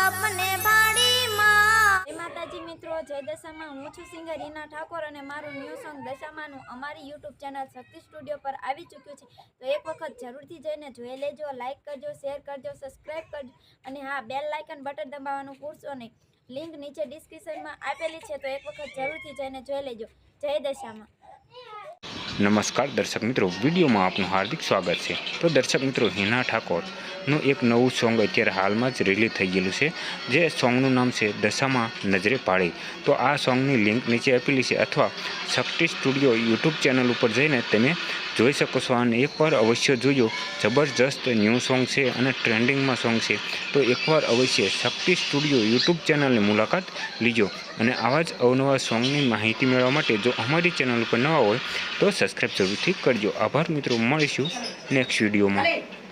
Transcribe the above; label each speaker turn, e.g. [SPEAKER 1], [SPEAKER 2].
[SPEAKER 1] अपने भाड़ी मां। जय माताजी मित्रों, जय दशामा। हूँ छुं सिंगर हीना ठाकोर और मारू न्यू सॉन्ग दशामानु अमारी यूट्यूब चैनल शक्ति स्टूडियो पर આવી ચૂક્યું છે। તો એક વખત જરૂરથી જઈને જોઈ લેજો, લાઈક કરજો, શેર કરજો, સબસ્ક્રાઇબ કરજો અને હા, બેલ આઇકન બટન દબાવવાનું ભૂલશો નહીં। લિંક નીચે ડિસ્ક્રિપ્શનમાં આપેલી છે, તો એક વખત જરૂરથી જઈને જોઈ લેજો। જય દશામાં।
[SPEAKER 2] नमस्कार दर्शक मित्रों, वीडियो में आपनु हार्दिक स्वागत है। तो दर्शक मित्रों, हीना ठाकोर નું એક નવું સોંગ અત્યારે હાલમાં જ રિલીઝ થઈ ગયેલું છે, જે સોંગનું નામ છે દશામાં નજરે પાડી। તો આ સોંગની લિંક નીચે આપેલી છે, અથવા શક્તિ સ્ટુડિયો યુટ્યુબ ચેનલ ઉપર જઈને તમે જોઈ શકો છો અને એકવાર અવશ્ય જોજો। જબરજસ્ત ન્યૂ સોંગ છે અને ટ્રેન્ડિંગમાં સોંગ છે, તો એકવાર અવશ્ય શક્તિ સ્ટુડિયો યુટ્યુબ ચેનલની મુલાકાત લીજો અને આવા જ અવનવા સોંગની માહિતી મેળવવા માટે જો અમારી ચેનલ ઉપર નવા હોય તો સબસ્ક્રાઈબ જરૂરથી કરજો। આભાર મિત્રો, મળીશું નેક્સ્ટ વિડીયોમાં।